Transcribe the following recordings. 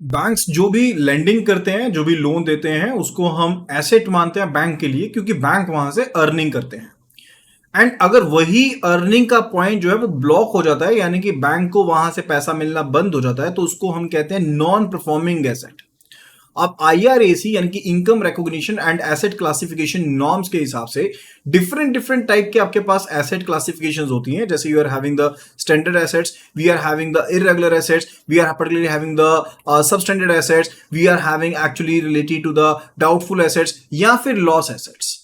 Banks जो भी lending करते हैं, जो भी लोन देते हैं, उसको हम एसेट मानते हैं बैंक के लिए, क्योंकि बैंक वहां से अर्निंग करते हैं। एंड अगर वही अर्निंग का पॉइंट जो है वो ब्लॉक हो जाता है, यानी कि बैंक को वहां से पैसा मिलना बंद हो जाता है, तो उसको हम कहते हैं नॉन परफॉर्मिंग एसेट। अब आईआरएसी यानी कि income recognition and asset classification norms के हिसाब से डिफरेंट डिफरेंट टाइप के आपके पास एसेट क्लासिफिकेशंस होती हैं। जैसे you are having the standard assets, we are having the irregular assets, we are particularly having the substandard assets, we are having actually related to the doubtful assets या फिर loss assets.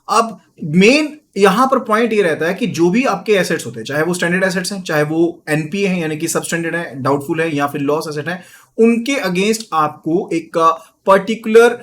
अब main यहां पर point ये रहता है कि जो भी आपके एसेट्स होते हैं, चाहे वो स्टैंडर्ड एसेट्स हैं, चाहे वो एनपीए हैं यानी कि सबस्टैंडर्ड है, डाउटफुल है, या फिर लॉस एसेट है, उनके अगेंस्ट आपको एक पर्टिकुलर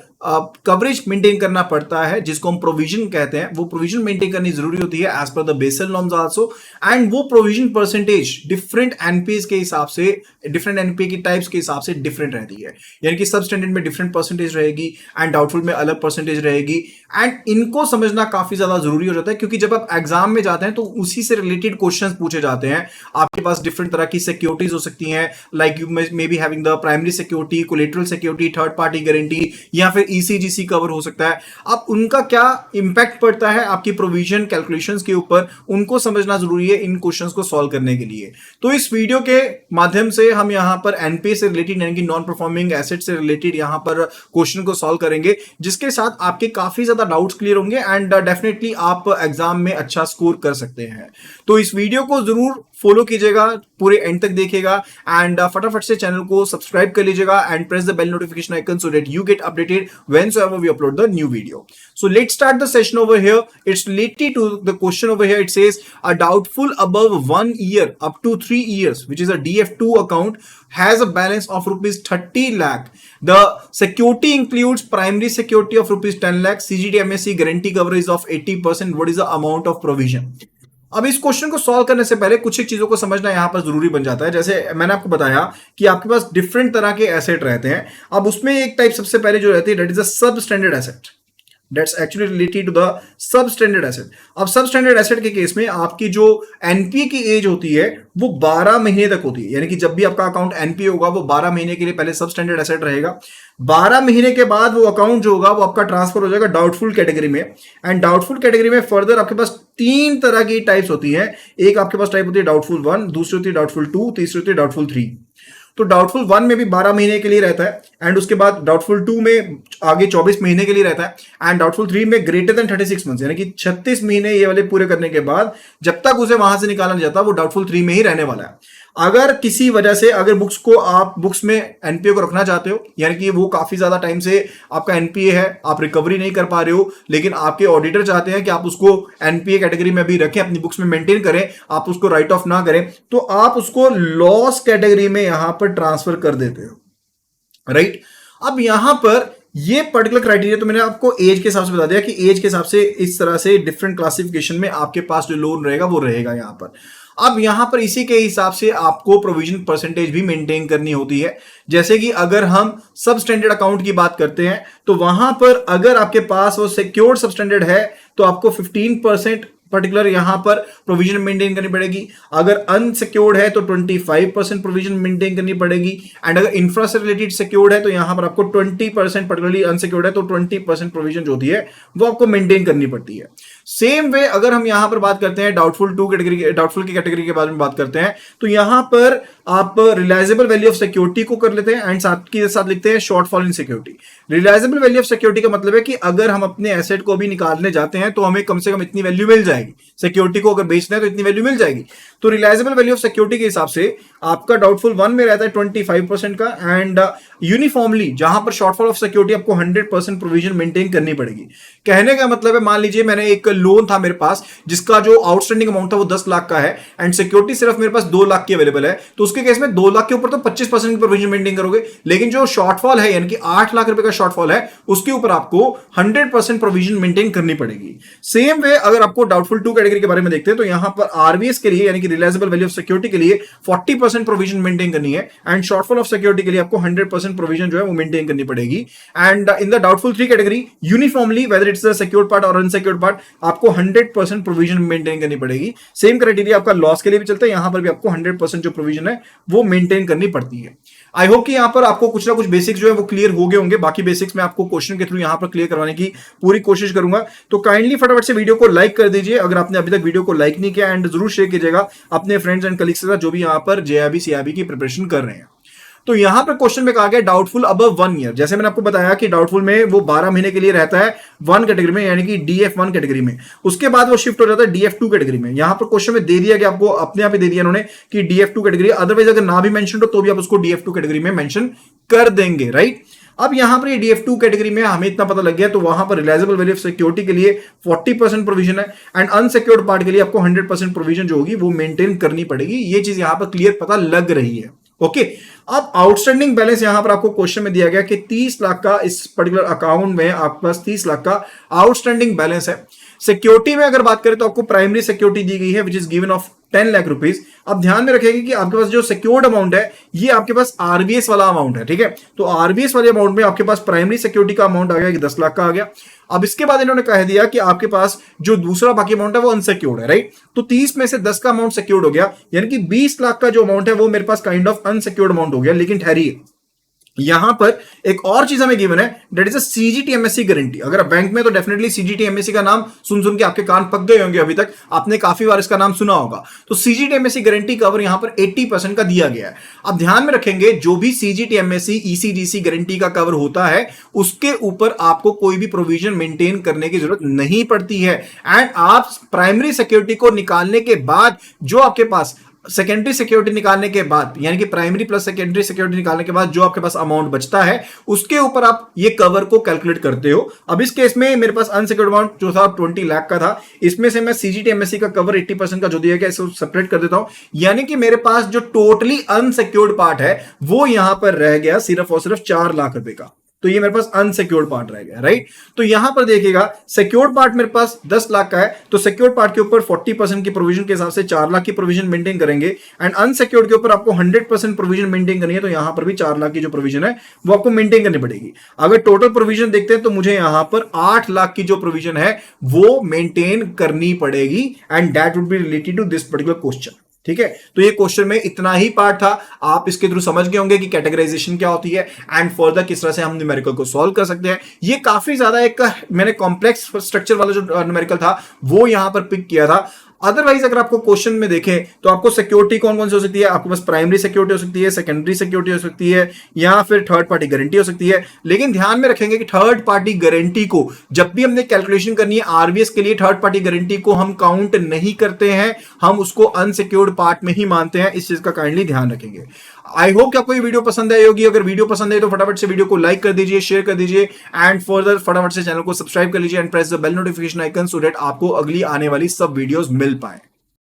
कवरेज मेंटेन करना पड़ता है, जिसको हम प्रोविजन कहते हैं। वो प्रोविजन मेंटेन करनी जरूरी होती है as per the Basel norms also. And वो प्रोविजन परसेंटेज डिफरेंट एनपीए के हिसाब से, डिफरेंट एनपीए की टाइप्स के हिसाब से डिफरेंट रहती है। यानी कि सब स्टैंडर्ड में डिफरेंट परसेंटेज रहेगी एंड डाउटफुल में अलग परसेंटेज रहेगी। एंड इनको समझना काफी ज्यादा जरूरी हो जाता है, क्योंकि जब आप एग्जाम में जाते हैं तो उसी से रिलेटेड क्वेश्चंस पूछे जाते हैं। आपके पास डिफरेंट तरह की सिक्योरिटीज हो सकती हैं, like you may be having the primary security, collateral security, third party guarantee, या फिर ईसीजीसी कवर हो सकता है। अब उनका क्या इंपैक्ट पड़ता है आपकी प्रोविजन कैलकुलेशंस के ऊपर, उनको समझना जरूरी है इन क्वेश्चंस को सॉल्व करने के लिए। तो इस वीडियो के माध्यम से हम यहां पर एनपीए से रिलेटेड यानी कि नॉन परफॉर्मिंग एसेट से रिलेटेड यहां पर क्वेश्चन को सॉल्व करेंगे, जिसके साथ आपके काफी ज्यादा डाउट्स क्लियर होंगे एंड डेफिनेटली आप एग्जाम में अच्छा स्कोर कर सकते हैं। तो इस वीडियो को जरूर फॉलो कीजिएगा, पूरे एंड तक देखिएगा एंड फटाफट से चैनल को सब्सक्राइब कर लीजिएगा and press the bell notification icon so that you get updated whensoever we upload the new video. So let's start the session over here. It's related to the question over here. It says a doubtful above 1 year up to 3 years, which is a DF2 account, has a balance of rupees 30 lakh. The security includes primary security of rupees 10 lakh, CGTMSE guarantee coverage of 80%. What is the amount of provision? अब इस question को solve करने से पहले कुछ एक चीजों को समझना यहां पर जरूरी बन जाता है। जैसे मैंने आपको बताया कि आपके पास डिफरेंट तरह के एसेट रहते हैं। अब उसमें एक टाइप सबसे पहले जो रहती है, दैट इज अ सब standard asset. That's actually related to the substandard asset. अब सबस्टैंडर्ड एसेट के केस में आपकी जो एनपीए की एज होती है वो 12 महीने तक होती है। यानी कि जब भी आपका अकाउंट एनपीए होगा वो 12 महीने के लिए पहले सबस्टैंडर्ड एसेट रहेगा। 12 महीने के बाद वो अकाउंट जो होगा वो आपका ट्रांसफर हो जाएगा डाउटफुल कैटेगरी में। एंड डाउटफुल कैटेगरी में फर्दर आपके पास 3 तरह की टाइप्स होती है। एक आपके पास टाइप होती है डाउटफुल 1, दूसरी होती है डाउटफुल 2, तीसरी होती है डाउटफुल 3। तो डाउटफुल 1 में भी 12 महीने के लिए रहता है एंड उसके बाद डाउटफुल 2 में आगे 24 महीने के लिए रहता है एंड डाउटफुल 3 में ग्रेटर देन 36 मंथ्स यानी कि 36 महीने ये वाले पूरे करने के बाद जब तक उसे वहां से निकाला नहीं जाता वो डाउटफुल 3 में ही रहने वाला है। अगर किसी वजह से अगर आप बुक्स में एनपीए को रखना चाहते हो, यानी कि वो काफी ज्यादा टाइम से आपका एनपीए है, आप रिकवरी नहीं कर पा रहे हो, लेकिन आपके ऑडिटर चाहते हैं कि आप उसको एनपीए कैटेगरी में भी रखें, अपनी बुक्स में मेंटेन करें, आप उसको राइट ऑफ ना करें, तो आप उसको लॉस कैटेगरी में यहां पर ट्रांसफर कर देते हो, राइट। अब यहां पर ये पर्टिकुलर क्राइटेरिया तो मैंने आपको एज के हिसाब से बता दिया कि एज के हिसाब से इस तरह से डिफरेंट क्लासिफिकेशन में आपके पास जो लोन रहेगा वो रहेगा यहां पर। अब यहां पर इसी के हिसाब से आपको प्रोविजन परसेंटेज भी मेंटेन करनी होती है। जैसे कि अगर हम सब स्टैंडर्ड अकाउंट की बात करते हैं तो वहां पर अगर आपके पास वो सिक्योर्ड सब स्टैंडर्ड है तो आपको 15% पर्टिकुलर यहां पर प्रोविजन मेंटेन करनी पड़ेगी। अगर अनसिक्योर्ड है तो 25% प्रोविजन मेंटेन करनी पड़ेगी एंड अगर इंफ्रा से रिलेटेड सिक्योर्ड है तो यहां पर आपको 20%, पर्टिकुलरली अनसिक्योर्ड है तो 20% प्रोविजन जो होती है वो आपको मेंटेन करनी पड़ती है। सेम वे अगर हम यहां पर बात करते हैं डाउटफुल की कैटेगरी के बारे में बात करते हैं तो यहां पर आप रिलायजेबल वैल्यू ऑफ सिक्योरिटी को कर लेते हैं एंड साथ लिखते हैं shortfall in security. Realisable value of security का मतलब है कि अगर हम अपने एसेट को भी निकालने जाते हैं तो हमें कम से कम इतनी वैल्यू मिल जाएगी, सिक्योरिटी को अगर बेचना है तो इतनी वैल्यू मिल जाएगी। तो रिलायजेबल वैल्यू ऑफ सिक्योरिटी के हिसाब से आपका डाउटफुल 1 में रहता है 25% का एंड यूनिफॉर्मली जहां पर शॉर्टफॉल ऑफ सिक्योरिटी आपको 100% प्रोविजन मेंटेन करनी पड़ेगी। कहने का मतलब है, मान लीजिए मैंने एक लोन था मेरे पास जिसका जो आउटस्टैंडिंग अमाउंट था वो 10 लाख का है एंड सिक्योरिटी सिर्फ मेरे पास 2 लाख की अवेलेबल है, तो उसके केस में 2 लाख के ऊपर तो 25% की प्रोविजन मेंटेन करोगे, लेकिन जो शॉर्टफॉल है यानी कि 8 लाख रुपए का शॉर्टफॉल है उसके ऊपर आपको 100% प्रोविजन मेंटेन करनी पड़ेगी। सेम वे अगर आपको डाउटफुल 2 कैटेगरी के बारे में देखते हैं तो यहां पर आरबीएस के लिए यानी कि रिलायजेबल वैल्यू ऑफ सिक्योरिटी के लिए 40% प्रोविजन मेंटेन करनी है एंड शॉर्टफॉल ऑफ सिक्योरिटी के लिए आपको 100% प्रोविजन जो है वो मेंटेन करनी पड़ेगी। And in the doubtful 3 category uniformly whether it's the secured part और अनसिक्योर्ड पार्ट आपको 100% प्रोविजन मेंटेन करनी पड़ेगी। सेम क्राइटेरिया आपका लॉस के लिए भी चलता है, यहां पर भी आपको 100% जो प्रोविजन है वो मेंटेन करनी पड़ती है। आई होप कि यहाँ पर आपको कुछ ना कुछ बेसिक्स जो है वो क्लियर हो गए होंगे। बाकी बेसिक्स मैं आपको क्वेश्चन के थ्रू यहाँ पर क्लियर करवाने की पूरी कोशिश करूंगा। तो काइंडली फटाफट से वीडियो को लाइक कर दीजिए अगर आपने अभी तक वीडियो को लाइक नहीं किया, एंड जरूर शेयर कीजिएगा अपने फ्रेंड्स एंड कलीग्स के साथ जो भी यहाँ पर जेआईबी सीआईबी की प्रिपरेशन कर रहे हैं। तो यहां पर क्वेश्चन में कहा गया डाउटफुल अबव 1 ईयर। जैसे मैंने आपको बताया कि डाउटफुल में वो 12 महीने के लिए रहता है 1 कैटेगरी में, यानी कि DF1 कैटेगरी में। उसके बाद वो शिफ्ट हो जाता है DF2 कैटेगरी में। यहां पर क्वेश्चन में दे दिया कि आपको अपने आप ही दे दिया इन्होंने कि DF2 कैटेगरी, अदरवाइज अगर ना भी मेंशन हो तो भी आप उसको DF2 कैटेगरी में मेंशन कर देंगे, राइट। अब यहां पर ये DF2 कैटेगरी में हमें इतना पता लग गया, तो वहां पर रिलायजेबल वैल्यू ऑफ सिक्योरिटी के लिए 40% प्रोविजन है, एंड अनसिक्योर्ड पार्ट के लिए आपको 100% प्रोविजन जो होगी वो मेंटेन करनी पड़ेगी। ये चीज यहां पर क्लियर पता लग रही है, ओके। अब आउटस्टैंडिंग बैलेंस यहां पर आपको क्वेश्चन में दिया गया कि 30 लाख का इस पर्टिकुलर अकाउंट में आपके पास 30 लाख का आउटस्टैंडिंग बैलेंस है। सिक्योरिटी में अगर बात करें तो आपको प्राइमरी सिक्योरिटी दी गई है which is given of 10 lakh rupees. अब ध्यान में रखेगी कि आपके पास जो सिक्योर्ड अमाउंट है ये आपके पास आरबीएस वाला अमाउंट है, ठीक है। तो आरबीएस वाले अमाउंट में आपके पास प्राइमरी सिक्योरिटी का अमाउंट आ गया कि 10 लाख का आ गया। अब इसके बाद इन्होंने कह दिया कि आपके पास जो दूसरा बाकी अमाउंट है वो अनसिक्योर्ड है, राइट। तो 30 में से 10 का अमाउंट सिक्योर्ड हो गया, यानी कि 20 लाख का जो अमाउंट है वो मेरे पास काइंड ऑफ अनसिक्योर्ड अमाउंट हो गया। लेकिन ठहरिए, यहां पर एक और चीज हमें गिवन है, that is a CGTMSC guarantee. अगर आप बैंक में तो डेफिनेटली सीजीटीएमएससी का नाम सुन सुन के आपके कान पक गए होंगे, अभी तक आपने काफी बार इसका नाम सुना होगा। तो सीजीटीएमएससी गारंटी कवर यहां पर 80% का दिया गया है। अब ध्यान में रखेंगे जो भी सीजीटीएमएससी ईसीडीसी गारंटी का कवर होता है उसके ऊपर आपको कोई भी प्रोविजन मेंटेन करने की जरूरत नहीं पड़ती है। एंड आप प्राइमरी सिक्योरिटी को निकालने के बाद जो आपके पास सेकेंडरी सिक्योरिटी निकालने के बाद, यानी कि प्राइमरी प्लस सेकेंडरी सिक्योरिटी निकालने के बाद जो आपके पास अमाउंट बचता है उसके ऊपर आप ये कवर को कैलकुलेट करते हो। अब इस केस में मेरे पास अनसिक्योर्ड अमाउंट जो था 20 लाख का था, इसमें से मैं सीजीटीएमएससी का कवर 80% का जो दिया गया इसको सेपरेट कर देता हूं, यानी कि मेरे पास जो टोटली अनसिक्योर्ड पार्ट है वो यहां पर रह गया सिर्फ और सिर्फ 4 लाख रुपए का। तो ये मेरे पास अनसिक्योर्ड पार्ट रह गया, राइट। तो यहां पर देखिएगा सिक्योर्ड पार्ट मेरे पास 10 लाख का है, तो सिक्योर्ड पार्ट के ऊपर 40% की प्रोविजन के हिसाब से 4 लाख की प्रोविजन मेंटेन करेंगे, एंड अनसिक्योर्ड के ऊपर आपको 100% प्रोविजन मेंटेन करनी है। तो यहां पर भी 4 लाख की जो प्रोविजन है वो आपको मेंटेन करनी पड़ेगी। अगर टोटल प्रोविजन देखते हैं तो मुझे यहां पर 8 लाख की जो प्रोविजन है वो मेंटेन करनी पड़ेगी, and that would be related to this particular question, ठीक है। तो ये क्वेश्चन में इतना ही पार्ट था। आप इसके थ्रू समझ गए होंगे कि कैटेगराइजेशन क्या होती है एंड फर्दर किस तरह से हम न्यूमेरिकल को सॉल्व कर सकते हैं। ये काफी ज्यादा एक मैंने कॉम्प्लेक्स स्ट्रक्चर वाला जो न्यूमेरिकल था वो यहां पर पिक किया था। अदरवाइज अगर आपको क्वेश्चन में देखें तो आपको सिक्योरिटी कौन कौन सी हो सकती है, आपके पास प्राइमरी सिक्योरिटी हो सकती है, सेकेंडरी सिक्योरिटी हो सकती है, या फिर थर्ड पार्टी गारंटी हो सकती है। लेकिन ध्यान में रखेंगे कि थर्ड पार्टी गारंटी को जब भी हमने कैलकुलेशन करनी है आरबीएस के लिए, थर्ड पार्टी गारंटी को हम काउंट नहीं करते हैं, हम उसको अनसिक्योर्ड पार्ट में ही मानते हैं। इस चीज का काइंडली ध्यान रखेंगे। आई होप कि आपको ये वीडियो पसंद आई होगी। अगर वीडियो पसंद है तो फटाफट से वीडियो को लाइक कर दीजिए, शेयर कर दीजिए, एंड फर्दर फटाफट से चैनल को सब्सक्राइब कर लीजिए and press the bell notification icon so that आपको अगली आने वाली सब वीडियोस मिल पाए।